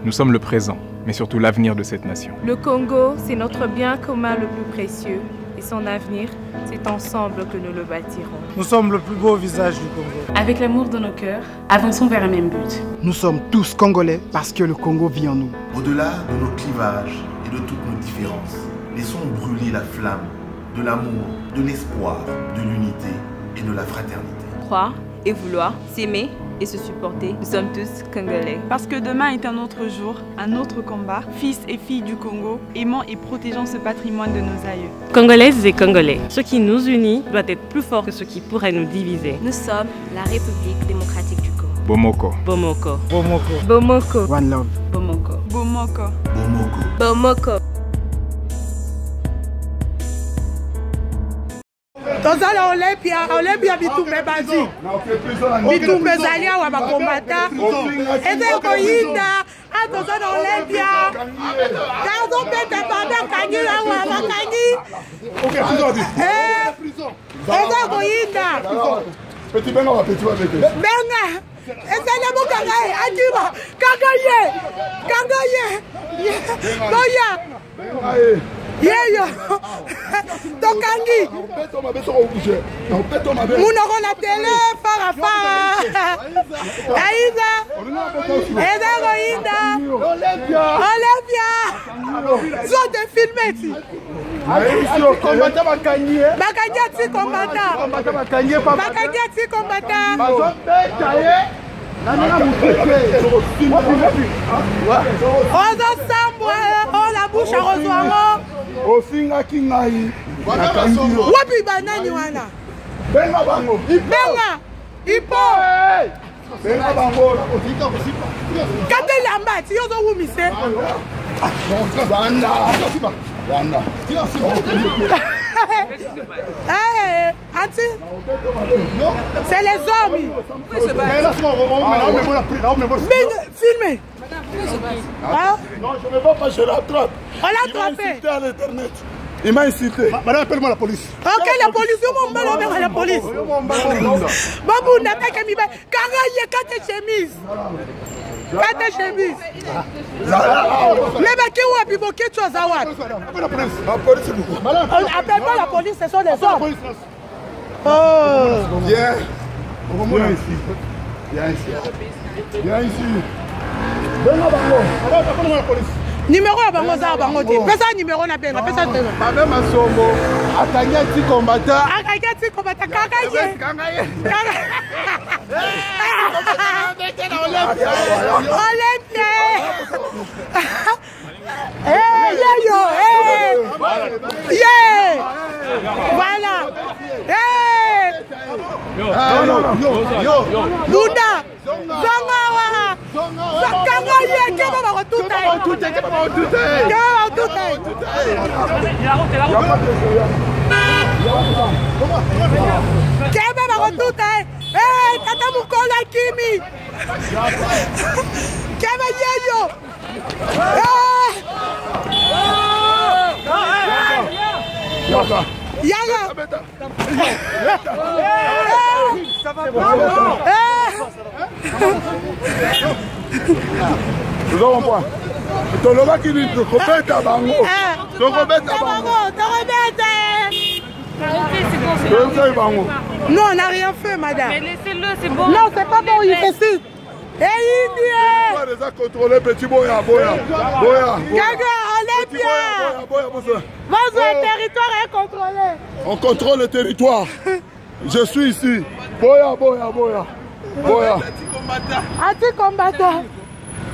Nous sommes le présent, mais surtout l'avenir de cette nation. Le Congo, c'est notre bien commun le plus précieux. Et son avenir, c'est ensemble que nous le bâtirons. Nous sommes le plus beau visage du Congo. Avec l'amour dans nos cœurs, avançons vers un même but. Nous sommes tous Congolais parce que le Congo vit en nous. Au-delà de nos clivages et de toutes nos différences, laissons brûler la flamme de l'amour, de l'espoir, de l'unité et de la fraternité. Croire et vouloir, s'aimer et se supporter. Nous sommes tous Congolais. Parce que demain est un autre jour, un autre combat. Fils et filles du Congo, aimant et protégeant ce patrimoine de nos aïeux. Congolaises et Congolais, ce qui nous unit doit être plus fort que ce qui pourrait nous diviser. Nous sommes la République démocratique du Congo. Bomoko. Bomoko. Bomoko. Bomoko. One love. Bomoko. Bomoko. Bomoko. Bomoko. Tozala Olympia bitumbe bazi. Bitumbe zalia wa bakombata. Eze koyinda. Tozala Olympia. Kazo pete baba kanyi wa bakanyi. Eze koyinda. Petit benga wa petit wa bete. Benga. Eze le bukanga ajiba. Kangaye. Boya. Yeyo Tokangi Munoko na télé para Aïda Eda Goïda Olympia Zo de filmer Bakanya ti combattant Ozo Sambwa la bouche à Rosoango Ofinga kingai. Wapi banani wana? Benga bango. Benga. Ipo. Benga bango. Kate lamba ti yozo wumise. Banda. Banda. Anti. C'est les hommes. Filmez. Non, je ne vais pas, je l'attrape. On l'a attrapé. Il m'a insulté à l'internet. Il m'a insulté. Madame, appelle-moi la police. Ok, la police, on va l'emmener la police. Babou, n'attaque mi ba. Karaye, kate chemise. Kate chemise. Mais bah qui ou abiboké tu as zawad. Appelle la police. La police. Appelle pas la police, ce sont des hommes. Oh. Viens. Viens ici. Viens ici. Viens ici. Venez à Bango. Appelle-moi la police. Numéro à Bango za Bango ti. Pesa numéro na benga, pesa numéro. Baba Masombo. Atanya ti combattant. Atanya ti combattant Kakaye. Olympia. Yo. Yeah. Voilà. Yo. Lunda. Zongawa. Kangaye keba ba kotuta. Keba ba kotuta. Tata mukola kimi. Keba yeyo. Yaga. Nous avons point. Toloba qui dit de compète à Bango. Non, on n'a rien fait, madame. Mais laissez-le, c'est bon. Non, c'est pas bon, il fait ci. Et Indien. On a déjà contrôlé petit Boya. Gaga, Olympia. Votre territoire est contrôlé. On contrôle le territoire. Je suis ici. Boya. Anti-combattant.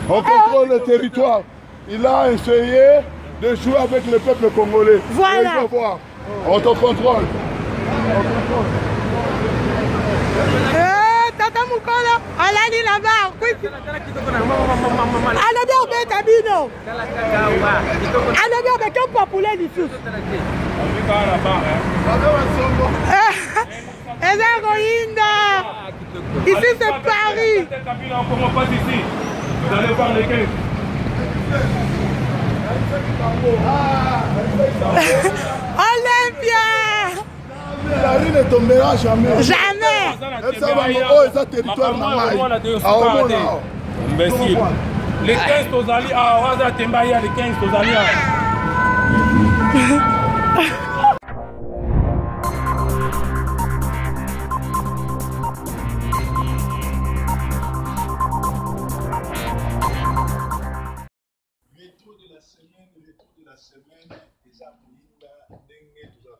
On contrôle le territoire. Il a essayé de jouer avec le peuple congolais. Voilà. Il faut voir. On te contrôle. Tata Mukola, Alani là-bas. Allez bien, Betabino. Allez bien, avec un populaire du tout. Ici c'est Paris. Vous allez voir lesquels. Olympia. La rue ne tombera jamais. Jamais. Ça va, oh, ça territoire. Imbécile. Les 15 tozali à Waza Tembaya, les 15 tozali à.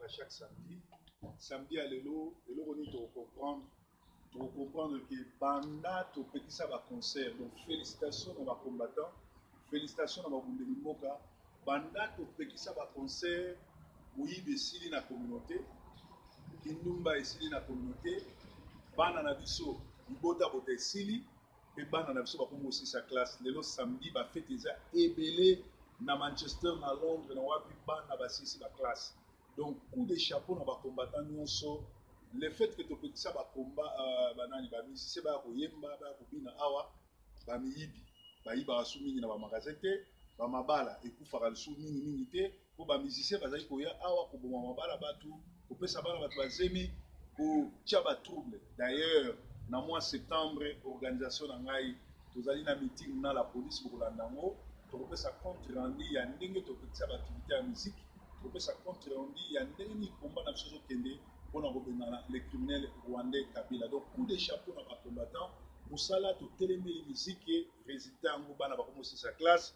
Chaque samedi, samedi à l'élo, on est pour comprendre que banda to petit ça va concert. Donc félicitations à nos combattants, félicitations à nos Moka. Banda to petit ça va concert. Oui, de sili na communauté, Kindumba et sili na communauté. Bana na biso, ibota bote sili. Et bana na biso va comme aussi sa classe. L'élo samedi va fêter ça ébélé na Manchester, na Londres, na wapi bana va sisi la classe. Donc, coup de chapeau dans les combattants, le fait que tu peux ça va combat, c'est pas que yemba, bina awa, bamiyibi, bayiba asumi na ba magasin te, ba mabala et pour faire le sou mingi te, pour ba musicien bazali ko ya awa ko ba mabala batu, ko pesa bana batu bazemi ko tchaba trouble. D'ailleurs, na mois septembre, organisation na ngai, tozali na meeting na la police pour landango, to pesa compte rendu ya ndenge to pesa activité en musique. Ça compte rendu, il y a un dernier combat dans ce kende pour les criminels rwandais Kabila. Donc, coup de chapeau dans les combattants, pour ça là, tout télémé les musiques et résultat en Gouba n'a pas commencé sa classe,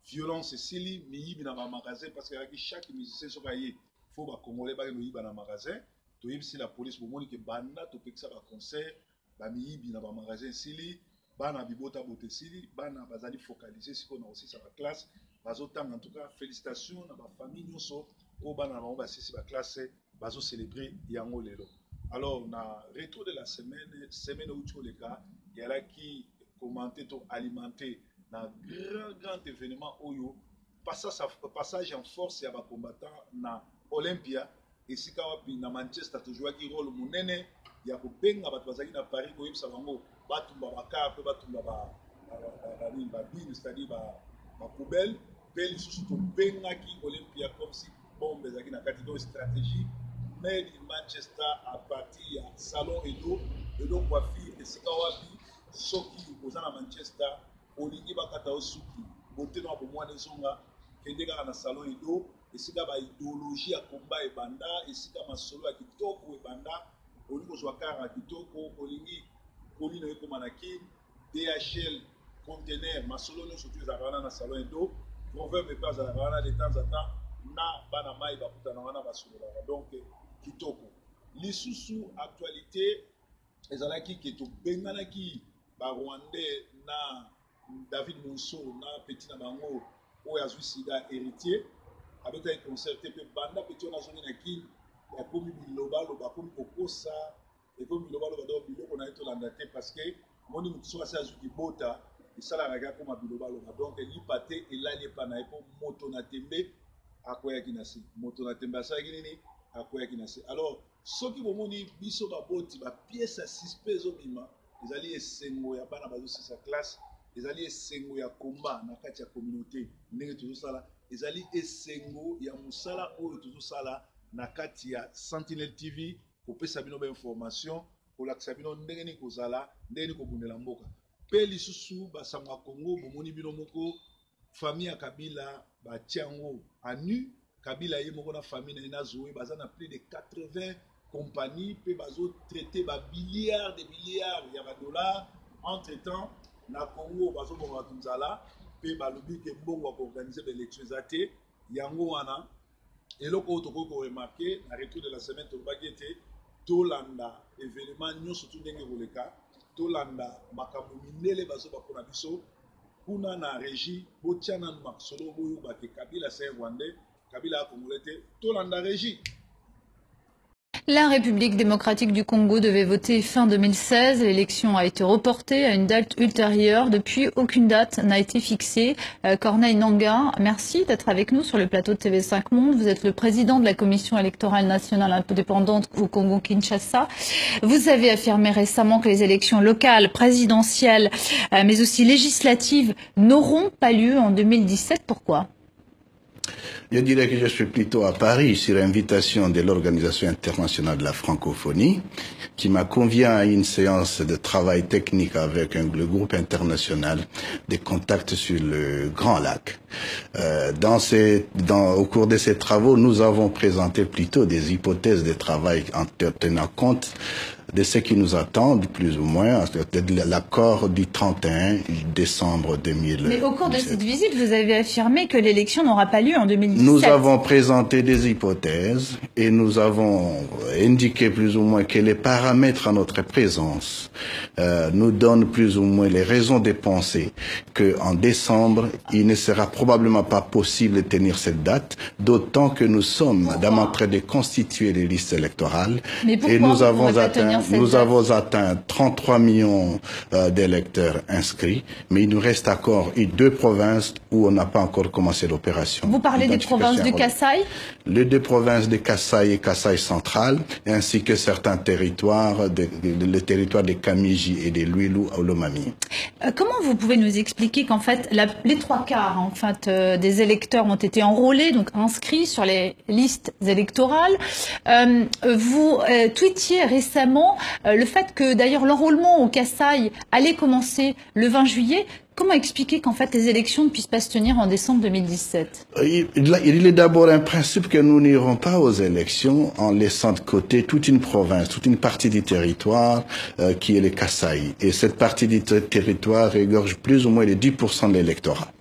violence et sili, miyibi dans un magasin parce que chaque musicien soit il faut que Congolais bague miyibi dans un magasin. Tu vois si la police pour moi que banda tout que ça va concert, ba miyibi dans un magasin sili, bana bibota bote sili, bana bazali focaliser si qu'on a aussi sa classe. En tout cas, félicitations à ma famille, nous sommes au Banama, la classe, bazo célébrer Yango Lelo. Alors, on a retour de la semaine où tu les cas, il y a là qui commentait, alimenté dans grand événement Oyo, passage en force et à combattant na Olympia, et si kawapi na Manchester, tu joues qui rôle munene, il y a Benga, Batwazaki na Paris, Koyim Savango, Batumba Baka, Batumba Babine, c'est-à-dire ma poubelle. Belle surtout Bengaki Olympia comme si bombe ezaki na kati de stratégie made in Manchester à partir ya salon Edo et donc wafi esika wapi soki oza na Manchester olingi bakata osuki bote na bo mwana ezonga kende kaka na salon Edo esika ba idéologie ya combat ebanda esika masolo ya kitoko ebanda olingi kozwa kaka kitoko olingi kolino ekoma na kin DHL conteneur masolo nyonso tu ezalaka na salon Edo. Proverbe me pas à la rana de temps en temps na bana mai bakutana wana basolola donc kitoko lisusu actualité ezalaki ke to benganaki ba Rwandais na David Monso na petit na bango oyo azwi sida héritier avec un concert pe banda petit na zone na ki ya komi biloba loba komi kokosa et komi biloba loba do biloko na eto landa te parce que moni mutso asa azwi bota. Et ça, la regarde comme Abiloba. Donc, il y a et là, il y a motonatembe à quoi il y a motonatembe à ça, il y a quoi il y a. Alors, ceux qui vont dire biso baboti, ba pièce à 6 pesos mima, ils allaient sengo ya bana bazo sa classe, ils allaient sengo ya combat na kati ya communauté, ndenge toujours ça là, ils allaient sengo ya musala ou toujours ça là na kati ya Sentinel TV pour pesa bino ba information, pour laksa bino ndenge ni kozala, ndenge ni kobundela mboka. Peli susu basanga Congo bomoni bino moko famille ya Kabila ba tiango à nu Kabila ye moko na famille na zoé bazana plus de 80 compagnies pe bazo traiter ba milliards de milliards ya ba dollars entre temps na Congo bazo bo batunzala pe ba lobi ke bongo ko organiser l'élection zaté yango wana eloko to ko remarquer na retour de la semaine to bagete tolanda événement nyonso tout ndenge koleka tolanda makambo minele bazo bakona biso kuna na régie botiana makisolo boyo bake Kabila c'est Rwandais Kabila Congolais tolanda régie. La République démocratique du Congo devait voter fin 2016. L'élection a été reportée à une date ultérieure. Depuis, aucune date n'a été fixée. Corneille Nangaa, merci d'être avec nous sur le plateau de TV5 Monde. Vous êtes le président de la Commission électorale nationale indépendante au Congo-Kinshasa. Vous avez affirmé récemment que les élections locales, présidentielles, mais aussi législatives n'auront pas lieu en 2017. Pourquoi ? Je dirais que je suis plutôt à Paris sur invitation de l'Organisation internationale de la francophonie qui m'a convié à une séance de travail technique avec le groupe international des contacts sur le Grand Lac. Au cours de ces travaux, nous avons présenté plutôt des hypothèses de travail en tenant compte de ce qui nous attend, plus ou moins, de l'accord du 31 décembre 2000. Mais au cours de cette visite, vous avez affirmé que l'élection n'aura pas lieu en 2017. Nous avons présenté des hypothèses et nous avons indiqué plus ou moins que les paramètres à notre présence nous donnent plus ou moins les raisons de penser qu'en décembre, il ne sera probablement pas possible de tenir cette date, d'autant que nous sommes en train de constituer les listes électorales. Mais pourquoi et nous avons atteint 33 millions d'électeurs inscrits, mais il nous reste encore 2 provinces où on n'a pas encore commencé l'opération. Vous parlez des provinces de Kasaï? Les 2 provinces de Kasaï et Kasaï central, ainsi que certains territoires, le territoire de Kamiji et de Luilu à Lomami. Comment vous pouvez nous expliquer qu'en fait, les 3/4 en fait, des électeurs ont été enrôlés, donc inscrits sur les listes électorales? Vous tweetiez récemment le fait que d'ailleurs l'enrôlement au Kasaï allait commencer le 20 juillet. Comment expliquer qu'en fait les élections ne puissent pas se tenir en décembre 2017? Il est d'abord un principe que nous n'irons pas aux élections en laissant de côté toute une province, toute une partie du territoire qui est le Kasaï. Et cette partie du territoire regorge plus ou moins les 10% de l'électorat.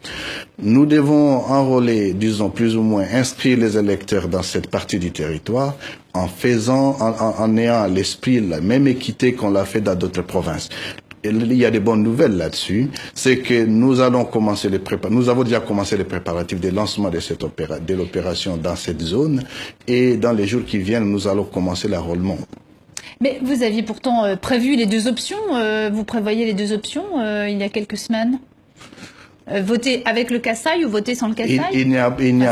Nous devons enrôler, disons plus ou moins inscrire les électeurs dans cette partie du territoire en ayant à l'esprit la même équité qu'on l'a fait dans d'autres provinces. Il y a des bonnes nouvelles là-dessus, c'est que nous avons déjà commencé les préparatifs de lancement de l'opération dans cette zone, et dans les jours qui viennent, nous allons commencer l'enrôlement. Mais vous aviez pourtant prévu les 2 options, vous prévoyez les 2 options il y a quelques semaines. Voter avec le Kasaï ou voter sans le Kasaï?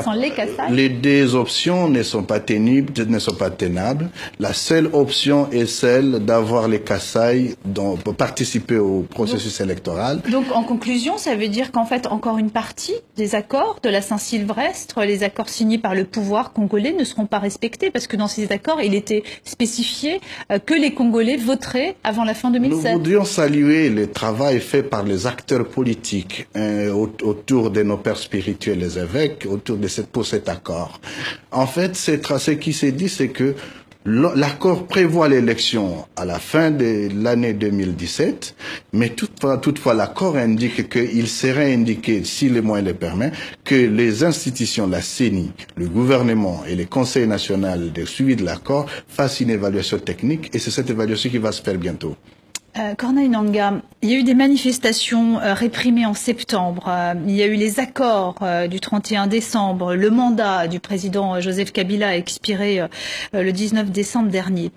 Sans les Kasaï? Les 2 options ne sont pas tenables. La seule option est celle d'avoir les Kasaï pour participer au processus électoral. Donc en conclusion, ça veut dire qu'en fait encore une partie des accords de la Saint-Sylvestre, les accords signés par le pouvoir congolais ne seront pas respectés parce que dans ces accords, il était spécifié que les Congolais voteraient avant la fin 2007. Nous voudrions saluer le travail fait par les acteurs politiques autour de nos pères spirituels, les évêques, pour cet accord. En fait, ce qui s'est dit, c'est que l'accord prévoit l'élection à la fin de l'année 2017, mais toutefois l'accord indique qu'il serait indiqué, si les moyens le permettent, que les institutions, la CENI, le gouvernement et le Conseil national de suivi de l'accord fassent une évaluation technique, et c'est cette évaluation qui va se faire bientôt. Corneille Nangaa, il y a eu des manifestations réprimées en septembre, il y a eu les accords du 31 décembre, le mandat du président Joseph Kabila a expiré le 19 décembre dernier.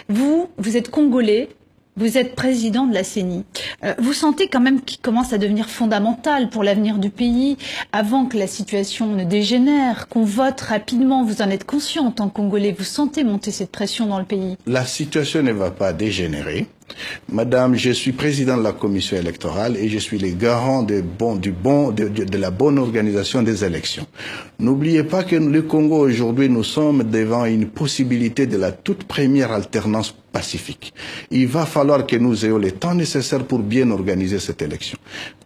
Vous êtes congolais, vous êtes président de la CENI. Vous sentez quand même qu'il commence à devenir fondamental pour l'avenir du pays, avant que la situation ne dégénère, qu'on vote rapidement. Vous en êtes conscient en tant que Congolais, vous sentez monter cette pression dans le pays? La situation ne va pas dégénérer. Madame, je suis président de la commission électorale et je suis le garant de la bonne organisation des élections. N'oubliez pas que le Congo aujourd'hui, nous sommes devant une possibilité de la toute première alternance pacifique. Il va falloir que nous ayons le temps nécessaire pour bien organiser cette élection.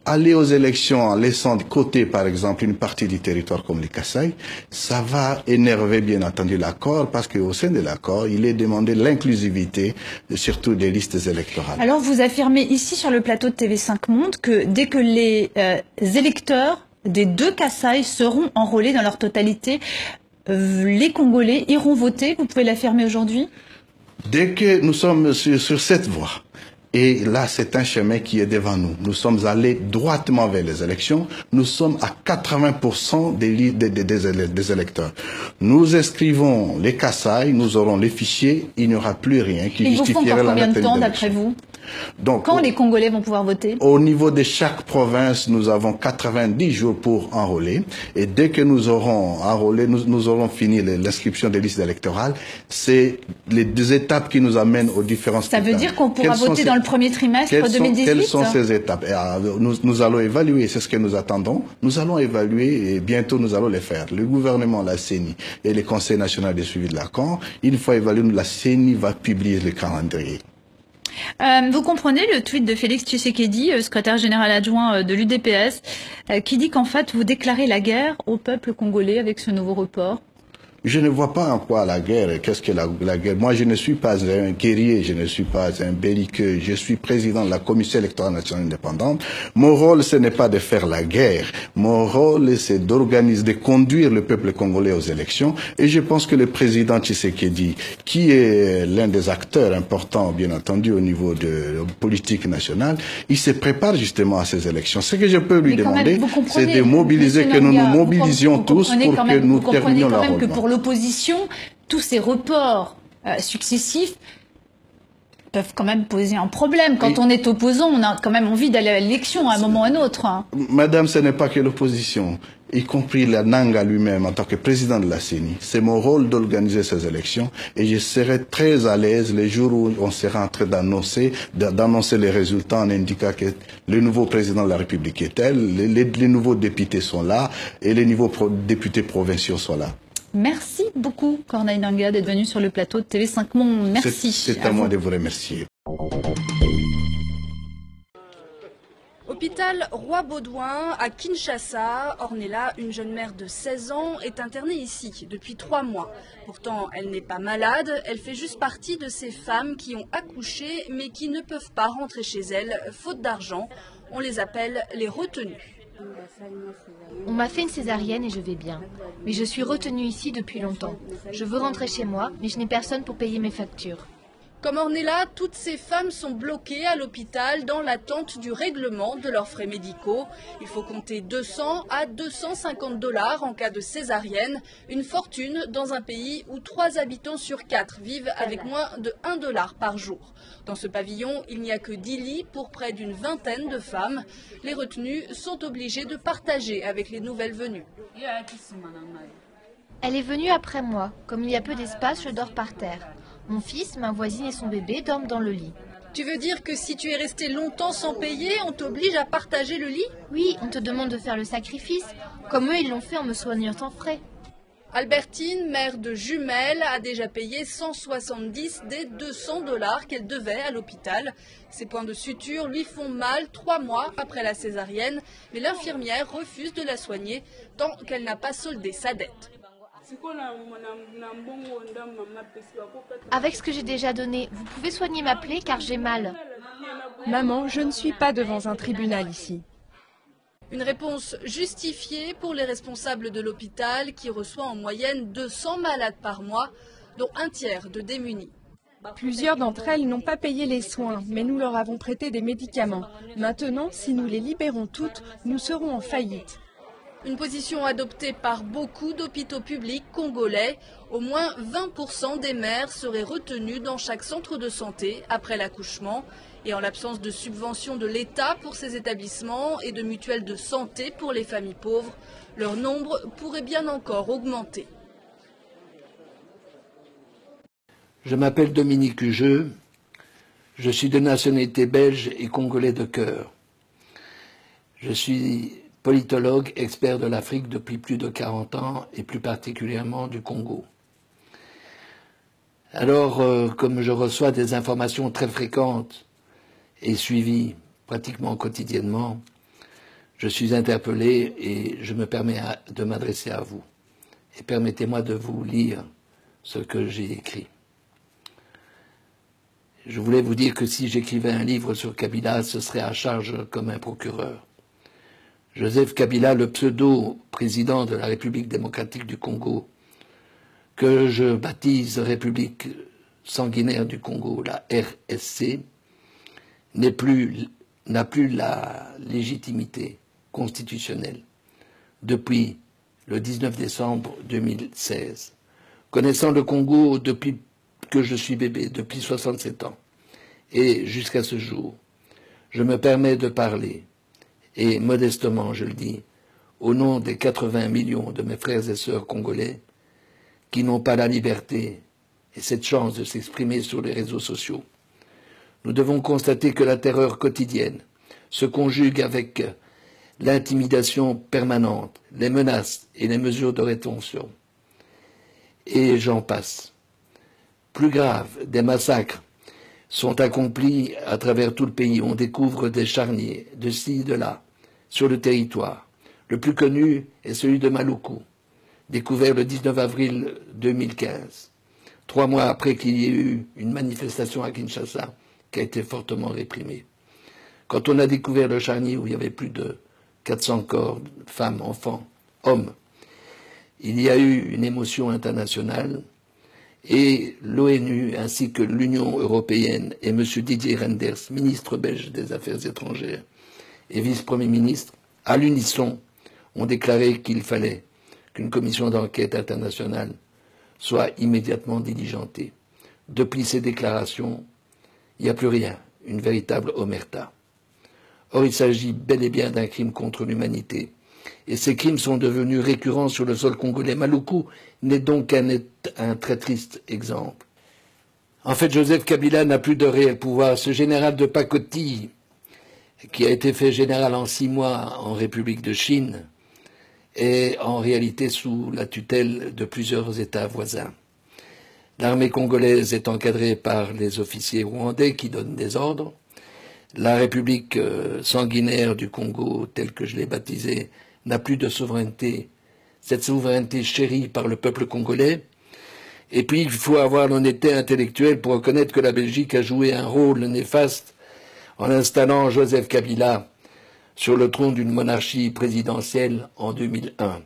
Aller aux élections en laissant de côté, par exemple, une partie du territoire comme les Kasaï, ça va énerver bien entendu l'accord, parce qu'au sein de l'accord, il est demandé l'inclusivité, surtout des listes électorales. Alors vous affirmez ici sur le plateau de TV5 Monde que dès que les électeurs des 2 Kasaï seront enrôlés dans leur totalité, les Congolais iront voter. Vous pouvez l'affirmer aujourd'hui? Dès que nous sommes sur cette voie, et là, c'est un chemin qui est devant nous. Nous sommes allés droitement vers les élections. Nous sommes à 80% des électeurs. Nous inscrivons les Kasaï, nous aurons les fichiers. Il n'y aura plus rien qui justifierait la tenue. Il vous faut encore combien de temps, d'après vous? Donc, quand les Congolais vont pouvoir voter? Au niveau de chaque province, nous avons 90 jours pour enrôler. Et dès que nous aurons enrôlé, nous aurons fini l'inscription des listes électorales. C'est les deux étapes qui nous amènent aux différents scrutins. Ça veut dire qu'on pourra voter dans le premier trimestre 2018? Quelles sont ces étapes? Nous allons évaluer, c'est ce que nous attendons. Nous allons évaluer et bientôt nous allons les faire. Le gouvernement, la CENI et le Conseil national de suivi de l'accord, une fois évalué, la CENI va publier le calendrier. Vous comprenez le tweet de Félix Tshisekedi, secrétaire général adjoint de l'UDPS, qui dit qu'en fait vous déclarez la guerre au peuple congolais avec ce nouveau report? Je ne vois pas en quoi la guerre. Qu'est-ce que la guerre? Moi, je ne suis pas un guerrier, je ne suis pas un belliqueux. Je suis président de la Commission électorale nationale indépendante. Mon rôle, ce n'est pas de faire la guerre. Mon rôle, c'est d'organiser, de conduire le peuple congolais aux élections. Et je pense que le président Tshisekedi, qui est l'un des acteurs importants, bien entendu, au niveau de la politique nationale, il se prépare justement à ces élections. Ce que je peux lui demander, c'est de mobiliser, que nous nous mobilisions tous pour que nous terminions la rôle. L'opposition, tous ces reports successifs peuvent quand même poser un problème. Quand on est opposant, on a quand même envie d'aller à l'élection à un moment ou à un autre. Hein. Madame, ce n'est pas que l'opposition, y compris la Nanga lui-même en tant que président de la CENI. C'est mon rôle d'organiser ces élections et je serai très à l'aise les jours où on sera en train d'annoncer les résultats en indiquant que le nouveau président de la République est tel, les nouveaux députés sont là et les nouveaux députés provinciaux sont là. Merci beaucoup, Corneille Nangaa, d'être venu sur le plateau de TV5 Monde. Merci. C'est à moi de vous remercier. Hôpital Roi-Baudouin à Kinshasa, Ornella, une jeune mère de 16 ans, est internée ici depuis 3 mois. Pourtant, elle n'est pas malade, elle fait juste partie de ces femmes qui ont accouché mais qui ne peuvent pas rentrer chez elles, faute d'argent. On les appelle les retenues. On m'a fait une césarienne et je vais bien. Mais je suis retenue ici depuis longtemps. Je veux rentrer chez moi, mais je n'ai personne pour payer mes factures. Comme Ornella, toutes ces femmes sont bloquées à l'hôpital dans l'attente du règlement de leurs frais médicaux. Il faut compter 200 à 250 $ en cas de césarienne, une fortune dans un pays où 3 habitants sur 4 vivent avec moins de 1 $ par jour. Dans ce pavillon, il n'y a que 10 lits pour près d'une vingtaine de femmes. Les retenues sont obligées de partager avec les nouvelles venues. Elle est venue après moi. Comme il y a peu d'espace, je dors par terre. Mon fils, ma voisine et son bébé dorment dans le lit. Tu veux dire que si tu es resté longtemps sans payer, on t'oblige à partager le lit? Oui, on te demande de faire le sacrifice, comme eux ils l'ont fait en me soignant sans frais. Albertine, mère de jumelles, a déjà payé 170 des 200 $ qu'elle devait à l'hôpital. Ses points de suture lui font mal 3 mois après la césarienne, mais l'infirmière refuse de la soigner tant qu'elle n'a pas soldé sa dette. Avec ce que j'ai déjà donné, vous pouvez soigner ma plaie car j'ai mal. Maman, je ne suis pas devant un tribunal ici. Une réponse justifiée pour les responsables de l'hôpital qui reçoit en moyenne 200 malades par mois, dont un tiers de démunis. Plusieurs d'entre elles n'ont pas payé les soins, mais nous leur avons prêté des médicaments. Maintenant, si nous les libérons toutes, nous serons en faillite. Une position adoptée par beaucoup d'hôpitaux publics congolais. Au moins 20% des mères seraient retenues dans chaque centre de santé après l'accouchement. Et en l'absence de subventions de l'État pour ces établissements et de mutuelles de santé pour les familles pauvres, leur nombre pourrait bien encore augmenter. Je m'appelle Dominique Hugeux. Je suis de nationalité belge et congolais de cœur. Je suis politologue, expert de l'Afrique depuis plus de 40 ans et plus particulièrement du Congo. Alors, comme je reçois des informations très fréquentes et suivies pratiquement quotidiennement, je suis interpellé et je me permets de m'adresser à vous. Et permettez-moi de vous lire ce que j'ai écrit. Je voulais vous dire que si j'écrivais un livre sur Kabila, ce serait à charge comme un procureur. Joseph Kabila, le pseudo-président de la République démocratique du Congo, que je baptise République sanguinaire du Congo, la RSC, n'a plus la légitimité constitutionnelle depuis le 19 décembre 2016. Connaissant le Congo depuis que je suis bébé, depuis 67 ans, Et jusqu'à ce jour, je me permets de parler, et modestement je le dis, au nom des 80 millions de mes frères et sœurs congolais qui n'ont pas la liberté et cette chance de s'exprimer sur les réseaux sociaux. Nous devons constater que la terreur quotidienne se conjugue avec l'intimidation permanente, les menaces et les mesures de rétention. Et j'en passe. Plus grave, des massacres sont accomplis à travers tout le pays. On découvre des charniers de ci, de là, sur le territoire. Le plus connu est celui de Maluku, découvert le 19 avril 2015, 3 mois après qu'il y ait eu une manifestation à Kinshasa qui a été fortement réprimée. Quand on a découvert le charnier où il y avait plus de 400 corps, femmes, enfants, hommes, il y a eu une émotion internationale et l'ONU ainsi que l'Union européenne et M. Didier Reynders, ministre belge des Affaires étrangères et vice-premier ministre, à l'unisson, ont déclaré qu'il fallait qu'une commission d'enquête internationale soit immédiatement diligentée. Depuis ces déclarations, il n'y a plus rien, une véritable omerta. Or, il s'agit bel et bien d'un crime contre l'humanité. Et ces crimes sont devenus récurrents sur le sol congolais. Maluku n'est donc qu'un très triste exemple. En fait, Joseph Kabila n'a plus de réel pouvoir. Ce général de pacotille, qui a été fait général en 6 mois en République de Chine, est en réalité sous la tutelle de plusieurs États voisins. L'armée congolaise est encadrée par les officiers rwandais qui donnent des ordres. La République sanguinaire du Congo, telle que je l'ai baptisée, n'a plus de souveraineté. Cette souveraineté chérie par le peuple congolais. Et puis, il faut avoir l'honnêteté intellectuelle pour reconnaître que la Belgique a joué un rôle néfaste en installant Joseph Kabila sur le trône d'une monarchie présidentielle en 2001.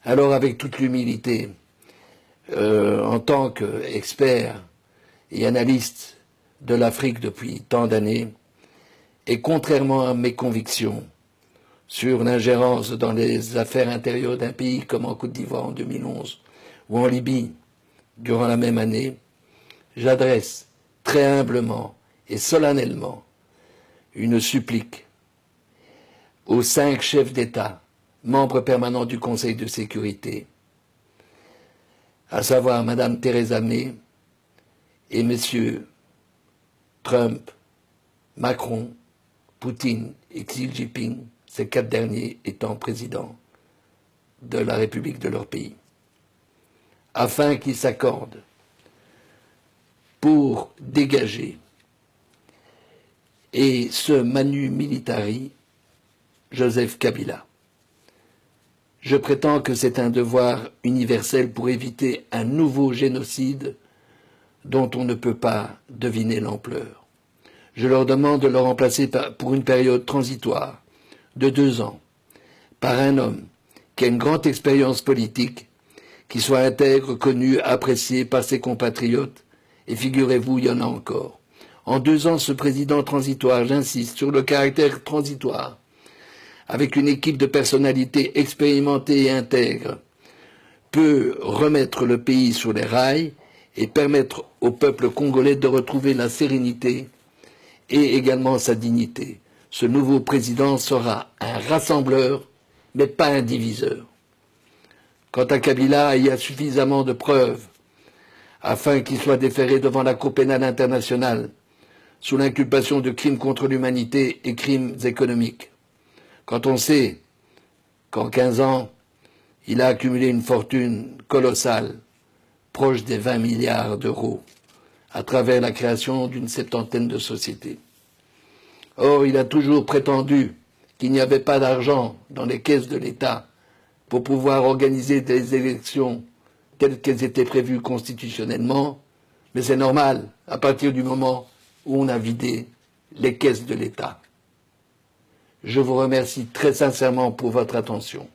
Alors, avec toute l'humilité, en tant qu'expert et analyste de l'Afrique depuis tant d'années, et contrairement à mes convictions sur l'ingérence dans les affaires intérieures d'un pays comme en Côte d'Ivoire en 2011 ou en Libye durant la même année, j'adresse très humblement et solennellement une supplique aux 5 chefs d'État, membres permanents du Conseil de sécurité, à savoir Mme Theresa May et Messieurs Trump, Macron, Poutine et Xi Jinping, ces 4 derniers étant présidents de la République de leur pays, afin qu'ils s'accordent pour dégager et ce manu militari Joseph Kabila. Je prétends que c'est un devoir universel pour éviter un nouveau génocide dont on ne peut pas deviner l'ampleur. Je leur demande de le remplacer pour une période transitoire de 2 ans par un homme qui a une grande expérience politique, qui soit intègre, connu, apprécié par ses compatriotes, et figurez-vous, il y en a encore. En 2 ans, ce président transitoire, j'insiste sur le caractère transitoire, avec une équipe de personnalités expérimentées et intègres, peut remettre le pays sur les rails et permettre au peuple congolais de retrouver la sérénité et également sa dignité. Ce nouveau président sera un rassembleur, mais pas un diviseur. Quant à Kabila, il y a suffisamment de preuves afin qu'il soit déféré devant la Cour pénale internationale sous l'inculpation de crimes contre l'humanité et crimes économiques. Quand on sait qu'en 15 ans, il a accumulé une fortune colossale, proche des 20 milliards d'euros, à travers la création d'une 70aine de sociétés. Or, il a toujours prétendu qu'il n'y avait pas d'argent dans les caisses de l'État pour pouvoir organiser des élections telles qu'elles étaient prévues constitutionnellement, mais c'est normal à partir du moment où on a vidé les caisses de l'État. Je vous remercie très sincèrement pour votre attention.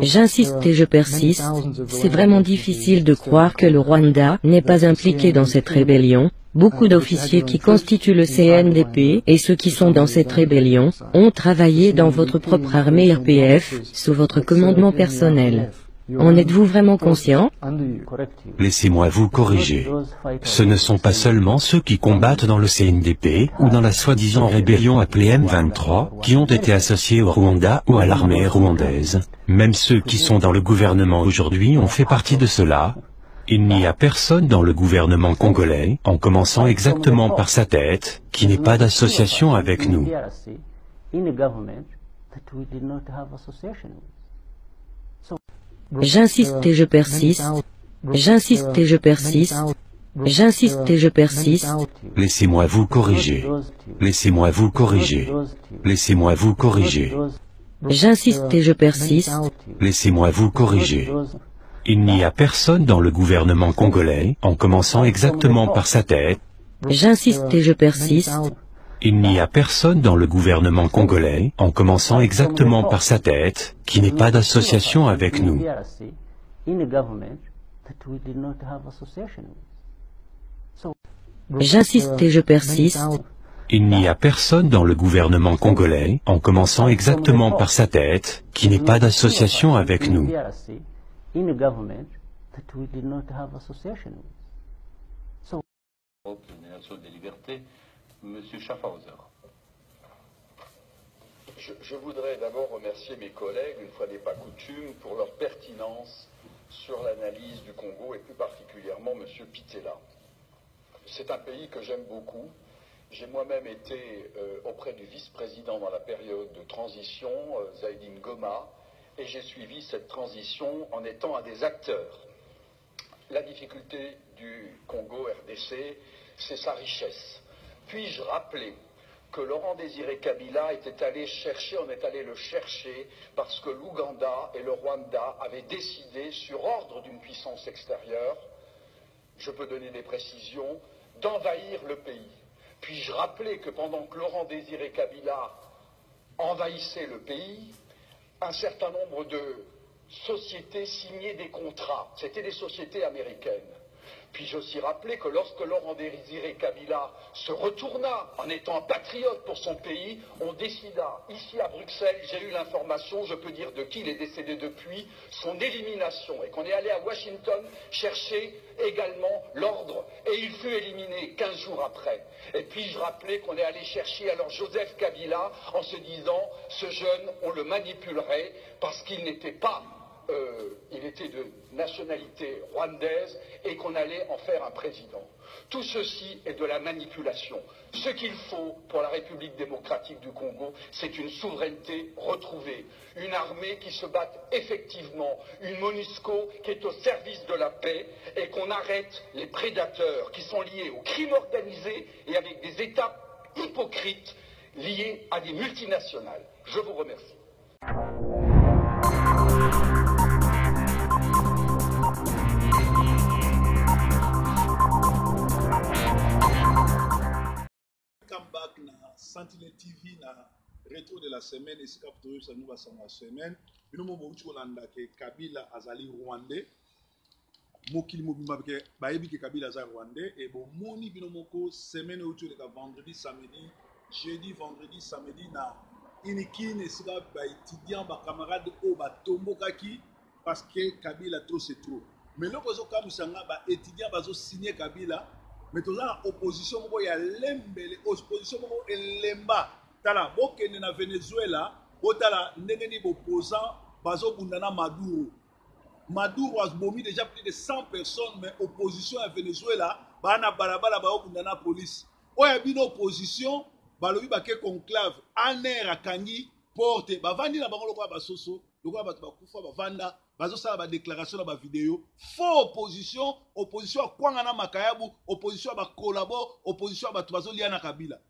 J'insiste et je persiste, c'est vraiment difficile de croire que le Rwanda n'est pas impliqué dans cette rébellion. Beaucoup d'officiers qui constituent le CNDP et ceux qui sont dans cette rébellion ont travaillé dans votre propre armée RPF, sous votre commandement personnel. En êtes-vous vraiment conscient? Laissez-moi vous corriger. Ce ne sont pas seulement ceux qui combattent dans le CNDP ou dans la soi-disant rébellion appelée M23 qui ont été associés au Rwanda ou à l'armée rwandaise. Même ceux qui sont dans le gouvernement aujourd'hui ont fait partie de cela. Il n'y a personne dans le gouvernement congolais, en commençant exactement par sa tête, qui n'ait pas d'association avec nous. J'insiste et je persiste. J'insiste et je persiste. J'insiste et je persiste. Laissez-moi vous corriger. Laissez-moi vous corriger. Laissez-moi vous corriger. J'insiste et je persiste. Laissez-moi vous corriger. Il n'y a personne dans le gouvernement congolais, en commençant exactement par sa tête. J'insiste et je persiste. Il n'y a personne dans le gouvernement congolais, en commençant exactement par sa tête, qui n'ait pas d'association avec nous. J'insiste et je persiste. Il n'y a personne dans le gouvernement congolais, en commençant exactement par sa tête, qui n'ait pas d'association avec nous. Monsieur Schaffhauser. Je voudrais d'abord remercier mes collègues, une fois n'est pas coutume, pour leur pertinence sur l'analyse du Congo et plus particulièrement Monsieur Pittella. C'est un pays que j'aime beaucoup. J'ai moi-même été auprès du vice-président dans la période de transition, Zaïdine Goma, et j'ai suivi cette transition en étant un des acteurs. La difficulté du Congo RDC, c'est sa richesse. Puis-je rappeler que Laurent Désiré Kabila était allé chercher, on est allé le chercher parce que l'Ouganda et le Rwanda avaient décidé, sur ordre d'une puissance extérieure, je peux donner des précisions, d'envahir le pays. Puis-je rappeler que pendant que Laurent Désiré Kabila envahissait le pays, un certain nombre de sociétés signaient des contrats, c'était des sociétés américaines. Puis-je aussi rappeler que lorsque Laurent Désiré Kabila se retourna en étant patriote pour son pays, on décida, ici à Bruxelles, j'ai eu l'information, je peux dire de qui il est décédé depuis, son élimination, et qu'on est allé à Washington chercher également l'ordre, et il fut éliminé 15 jours après. Et puis-je rappeler qu'on est allé chercher alors Joseph Kabila en se disant, ce jeune, on le manipulerait parce qu'il n'était pas... il était de nationalité rwandaise et qu'on allait en faire un président. Tout ceci est de la manipulation. Ce qu'il faut pour la République démocratique du Congo, c'est une souveraineté retrouvée, une armée qui se batte effectivement, une MONUSCO qui est au service de la paix et qu'on arrête les prédateurs qui sont liés au crime organisé et avec des États hypocrites liés à des multinationales. Je vous remercie. Comeback na Sentinelle TV na rétro de la semaine et c'est capturé ça nous va ça la semaine bino mo bouti kolanda ke Kabila azali rwandais mokili mobimba ke bayebi ke Kabila azali rwandais et bon moni bino moko semaine autour de vendredi samedi jeudi vendredi samedi na inikine sika ba étudiant ba camarade o ba tombokaki parce que Kabila trop c'est trop mais loko zo kamusanga ba étudiant bazo signer Kabila. Mais tout ça, opposition, il y a l'embele, opposition, l'emba. Tala, bokene na Venezuela, botala, n'engeni opposant, bazo bundana Maduro. Maduro a bomi déjà plus de 100 personnes, mais opposition à Venezuela, bana balabala, bao bundana police. Oya bino opposition, balobi bake conclave, aner akangi, porte, bavandi na bango lokwa basoso, lokwa batu bakufa, bavanda, bazo sala ba déclaration na ba vidéo faux opposition opposition a kwanga na makayabu opposition ba collabo opposition ba bazo lia na Kabila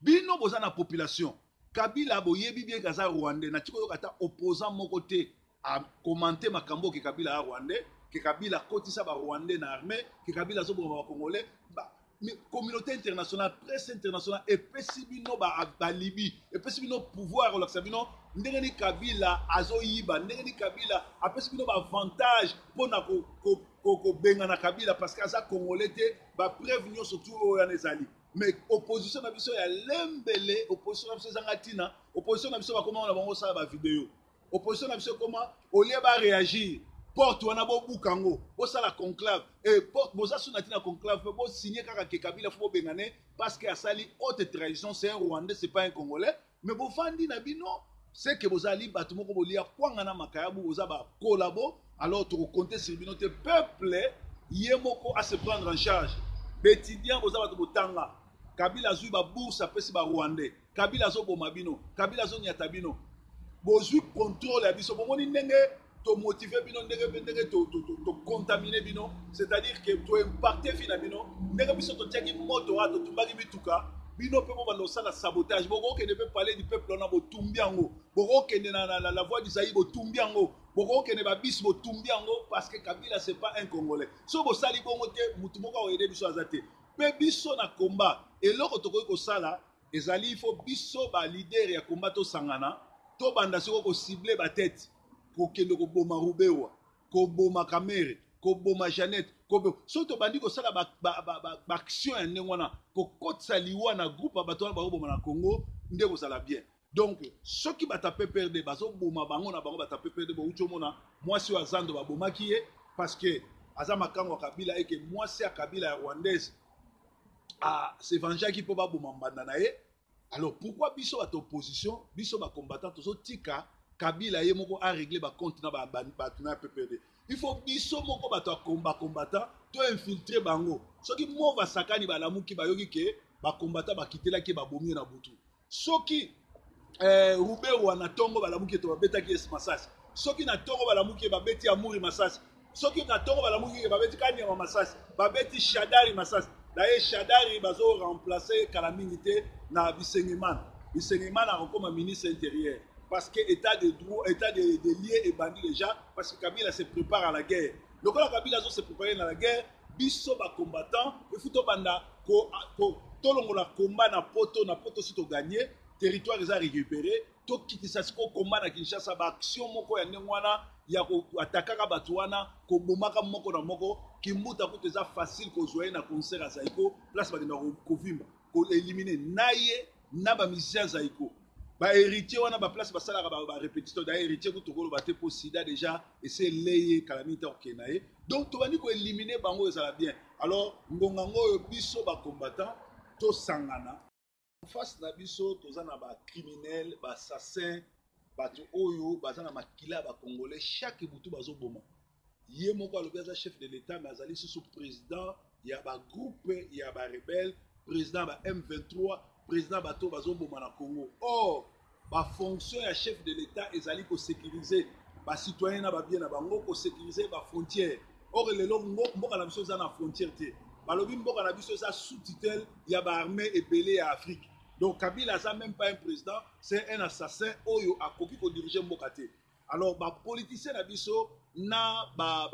bino boza na population Kabila boyebi bien kaza rwandais na tiko yokata opposant moko te a commenter makambo ke Kabila a rwandais ke Kabila kotisa ba rwandais na armée ke Kabila zo ba congolais ba communauté internationale, presse internationale, et Pessibino ba Libye, et Pessibino pouvoir, ou l'Axabino, Ndengeni Kabila, Azoïba, Ndengeni Kabila, a Pessibino ba avantage pour na ko bengana Kabila, parce que ça Congolais ba prévenir surtout au Yanezali. Mais opposition na biso ya lembele, opposition na biso zangatina, opposition na biso ba comment on a bango ça ba vidéo. Opposition na biso comment au lieu ba réagir. Porte wana bo bukango bo sala conclave et porte boza sunatina conclave bo signer kaka ke Kabila faut bengane parce que asali haute trahison, c'est un Rwandais, c'est pas un Congolais, mais bo fandi na bino c'est que boza li batu moko bolia kwangana makayabu boza ba collabo, alors tu compter sur bino te peuple yemoko à se prendre en charge bétidian boza batu botanga Kabila zui ba bourse apesi ba Rwandais, Kabila zo boma bino, Kabila zo nyata bino bozui contrôle ya biso bomoni ndenge to motiver bino ndenge to contaminer bino, c'est-à-dire que to impacter fina bino ndenge biso to tiaki moto to tumbaki bituka bino pe bo balosa la sabotage boko ke ne peut parler du peuple on a bo tumbiango boko ke la voix d'Isaïe bo tumbiango boko ke ne ba bis bo tumbiango parce que Kabila c'est pas un Congolais so bo sali bongo te mutu moko o aider biso azate pe biso na combat et loko to ko sala ezali il faut biso ba leader ya combat to sangana to banda siko ko cibler ba tête ko kendo ko boma Rubewa ko boma Kamere ko boma Jeannette ko soto bandi ko sala ba action en ngwana ko kotsa liwa na groupe bato ba boma na Congo nde ko sala bien donc ceux qui ba taper perdre bazo boma bango na bango ba taper perdre bo ucho mona moi si azando ba boma kié parce que azama kango Kabila et que moi si Kabila rwandaise a se venger qui peut ba boma mbanda na ye alors pourquoi biso à opposition biso ba combattant tozo tika Kabila ye moko a réglé ba compte na ba na PPD. Il faut biso moko ba to combattant to infiltrer bango. Soki mo va sakani ba lamuki ba yoki ke ba combattant ba kitela ke ba bomi na butu. Soki Rubewa na tongo ba lamuki to ba beta ki es Masasi. Soki na tongo ba lamuki ba beti Amuri Masasi. Soki na tongo ba lamuki ba beti Kanya Masasi. Ba beti Shadari Masasi. D'ailleurs Shadari bazo remplacer Kalamingite na Bisengiman. Bisengiman a comme ministre intérieur. Parce que l'état de droit, l'état de lier est bandit déjà, parce que Kabila se prépare à la guerre. Donc quand Kabila se prépare à la guerre, biso ba combattant, il faut banda ko tolongo la combat na poto si to gagner, territoire ils a récupéré, to kitisa ko combat na Kinshasa ba action moko ya ndengwana ya ko attaquer ka batwana ko bomaka moko na moko kimbuta ko teza facile ko jouer na concert à Zaiko, place ba ko vimba, ko éliminer naye na ba musicien Zaiko. Ba héritier wana ba place ba sala ba répétition da héritier ko tokolo ba te po sida déjà et c'est leye calamité okenaye donc to bani ko éliminer bango ça va bien alors ngongango biso ba combattant to sangana face na biso to zana ba criminel ba assassin ba to oyo ba zana makila ba congolais chaque butu bazo boma ye moko alobi chef de l'état mais azali sous président ya ba groupe ya ba rebelle président ba M23 président bateau bazo boma na Congo. Or, ba fonction ya chef de l'État ezali ko sécuriser ba citoyen na ba bien na bango ko sécuriser ba frontière. Or le long mboka na biso za na frontière te. Balobi mboka na biso za sous tutelle ya ba armée ebelé à Afrique. Donc Kabila ça même pas un président, c'est un assassin oyo akoki ko diriger mboka te. Alors ba politicien na biso na ba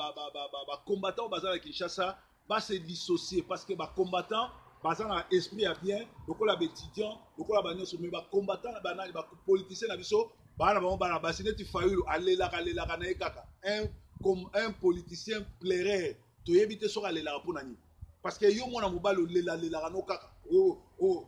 combattant bazala Kinshasa ba se dissocier parce que ba combattant basant na esprit à bien donc la étudiant donc la banyo so mais ba combattant ba politicien na biso ba na ba basineti fayulu alela na ekaka comme un politicien plairait to yebite so alela pour nani parce que yo mona mobalo lela no kaka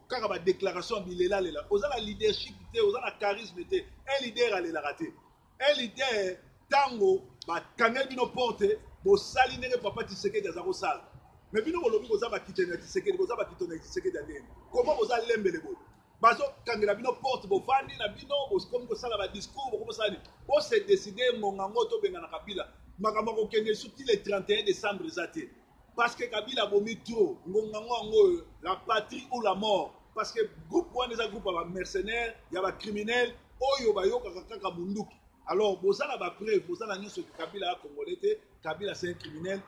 kaka ba déclaration bilela ozala leadership te ozala charisme te un leader alela raté un leader tango ba kangel bino porte bo sali nenge papa Tshisekedi azako sala. Mais bino bolobi koza ba kitena Tshisekedi koza ba kitona Tshisekedi ndene comment koza lembele bo bazo kangela bino porte bo vandi na bino bo comme ko sala ba discours bo sala bo se décider ngongango to benga na Kabila makambo ko kenge surtout le 31 décembre zate parce que Kabila bomi trop ngongango la patrie ou la mort parce que groupe one des groupes ba mercenaires ya ba criminels oyo ba yoka kaka bunduki alors bo sala ba preuve bo sala nyonso Kabila a congolais te Kabila c'est un criminel.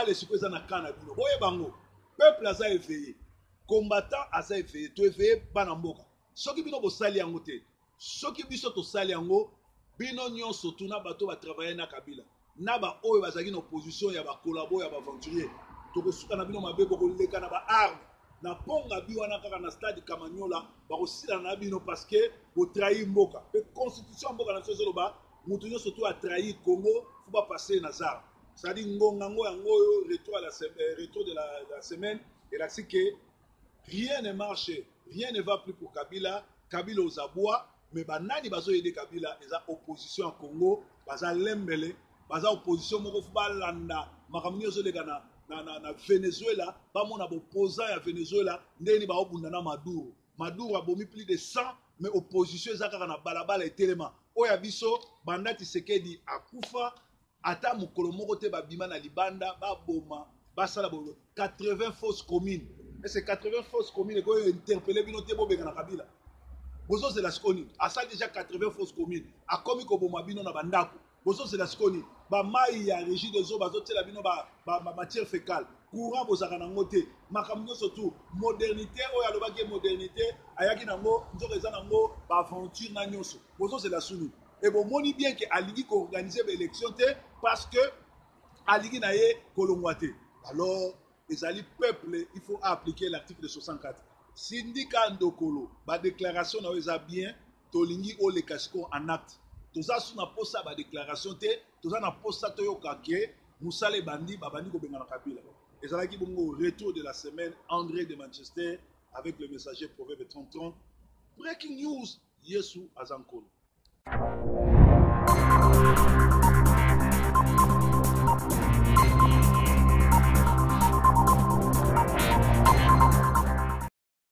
Les supposés na kana bino boye bango peuple aza éveillé combattant aza éveillé to éveillé bana mboka soki bino bo sali yango te soki biso to sali yango bino nyonso tuna bato ba travailler na Kabila na ba oyo bazaki na opposition ya ba collabo ya ba aventurier to ko suka na bino mabe ko leka na ba arme na ponga bi wana kaka na stade Kamanyola bakosila na bino parce que vous trahir mboka pe constitution mboka na sozo loba mutu nyonso to a trahi Congo faut pas passer na zar c'est-à-dire ngonga ngo yango retour à la retour de la semaine et là c'est que rien ne marche rien ne va plus pour Kabila Kabila aux abois mais banani bazo aider Kabila eza opposition en Congo baza lembele baza opposition moko faut ba landa makamni ozo legana na Venezuela bamona opposant ya Venezuela ndeni ba obunda na Maduro a bomi plus de 100 mais opposition ezaka na balabala etelema oya biso banda Tshisekedi akufa ata mukolo moko te babima na libanda baboma basala 80 fausses communes et ces 80 fausses communes ko interpeller bino te bobenga na Kabila bozo c'est la skoni asa déjà 80 fausses communes a komi ko boma bino na bandako bozo c'est la skoni ba mai ya régie des eaux bazo tela bino ba matière fécale courant bozaka nango te makambo surtout modernité oya lobaki modernité ayaki nango nzoko eza nango ba aventure na nyonso bozo c'est la suni et bon moni bien que aligi ko organiser l'élection te parce que aligi na ye kolongwa te alors les alliés peuple il faut appliquer l'article 64 syndicat ndokolo ba déclaration na eza bien tolingi o le casco en acte toza suna posa ba déclaration te toza na posa to yokake musale bandi babandi ko benga na Kabila ezalaki bongo retour de la semaine André de Manchester avec le messager proverbe 30 breaking news Yesu azankolo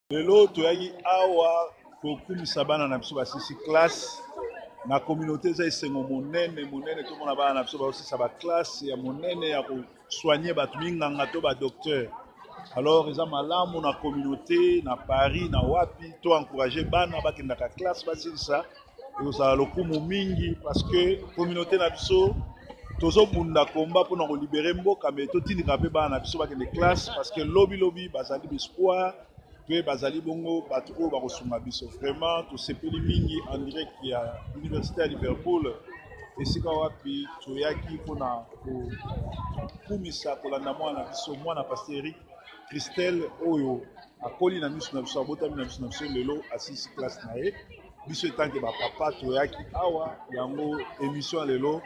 lelo toyaki awa kokumisa bana na biso basisi classe na communauté eza esengo monene to mona bana na biso basisa ba classe ya monene ya kosoigner bato minganga to ba docteur alors eza malamu na communauté na Paris na wapi to encourager bana bakendaka classe basilisa ekozala lokumu mingi parce que communauté na biso tozobunda komba mpona kolibere mboka me totindika mpe bana na biso bakende classe parce que lobi bazali bespoir pe bazali bongo bato oyo bakosunga biso vraiment tosepeli mingi en direct ya université ya Liverpool esika wapi toyaki mpona kokumisa kolanda mwana na biso mwana paster Eric Christelle oyo akoli na miso na biso abotami na biso lelo asisi classe na ye biso etanke bapapa toyaki awa yango émission lelo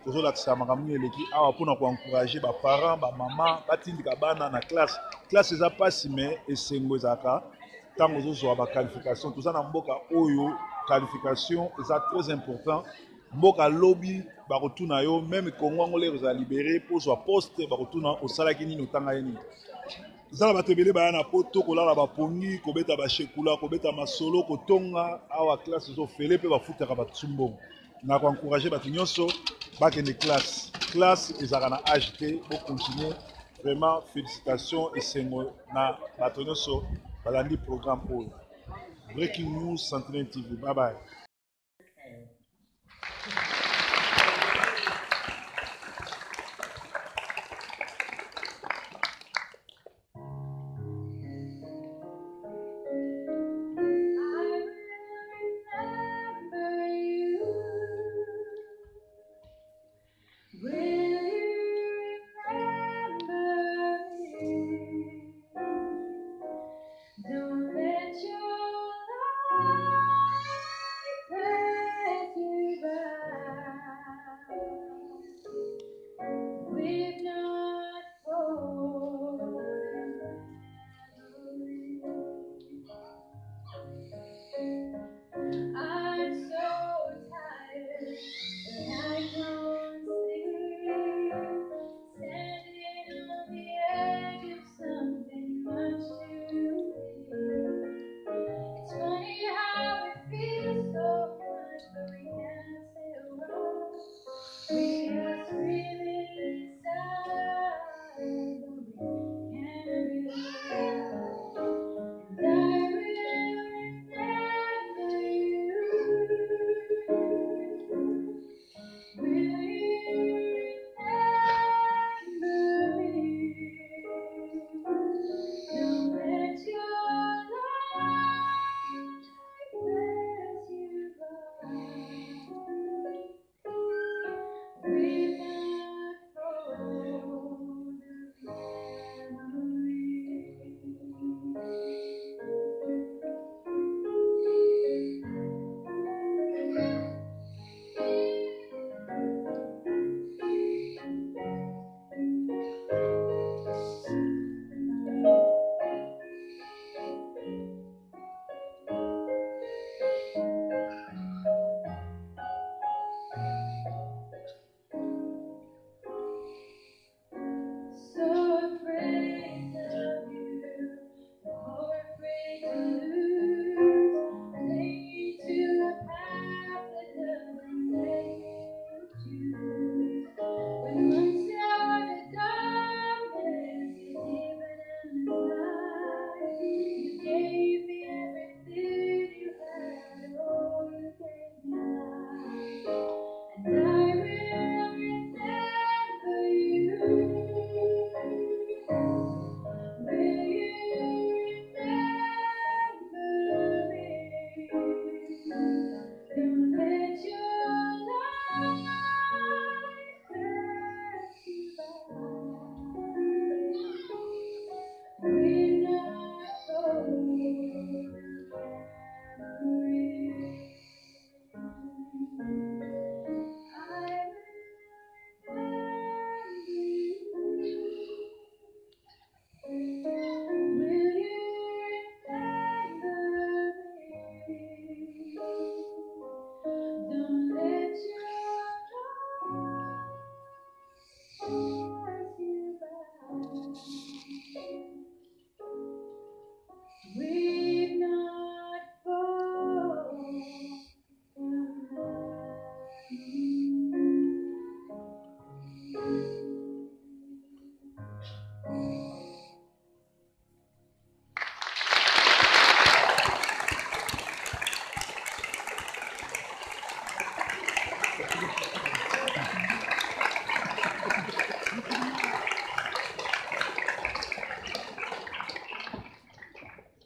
tozolakisa makambo eleki awa mpona koencourager baparent bamama batindika bana na classe eza pasi me esengo ezalaka ntango ozozwa baqualification toza na mboka oyo qualification eza très important mboka lobi bakotuna yo meme Congo ngo lero ezala libéré pozwa poste bakotuna osalaki nini otanga ye nini eza na bato ebele baya na poto kolala bapongi kobeta bashekula kobeta masolo kotonga awa classe ezofele mpe bafutaka bato sumbongo na koencourager bato nyonso bakende classe ezalaka na age te bocontinue vraiment félicitations esengo na bato nyonso balandi programme oyo breaking news Sentinelle TV bye bye. Don't let your light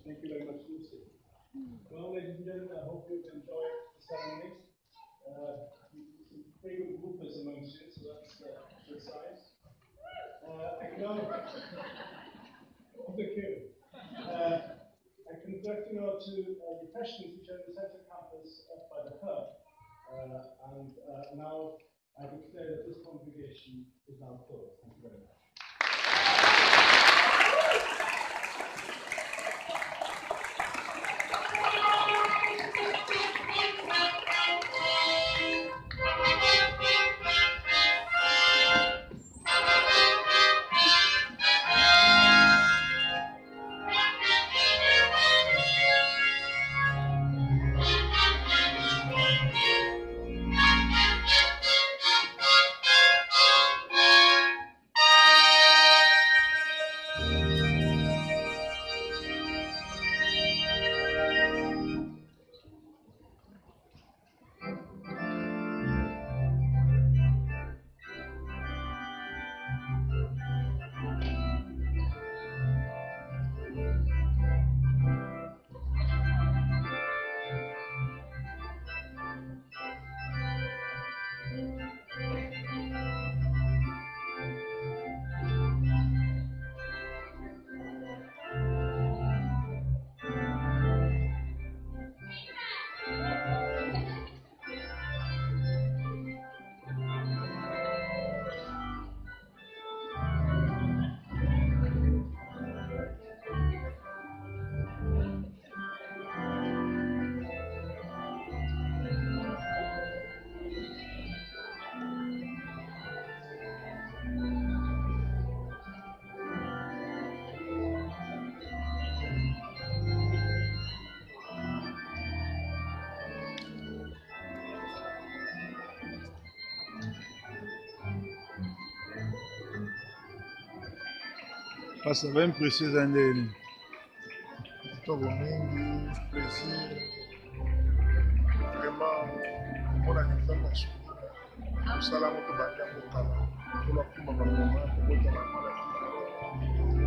Thank you very much, Lucy. Well, ladies and gentlemen, I hope you've enjoyed the ceremony. Some pretty good groupers amongst you, so that's a good sign. I can now, thank you. I can direct you now to refreshments which are in the centre campus up by the hub. And now I declare that this congregation is now closed. Thank you very much. Ça va impresser Zandeli. Tout le monde, plaisir. Vraiment, on a une femme à suivre. Tout ça là, on peut battre un peu calme. Tout le monde, on va battre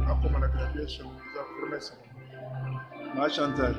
un peu la graduation, nous avons promesse. Ma Chantal.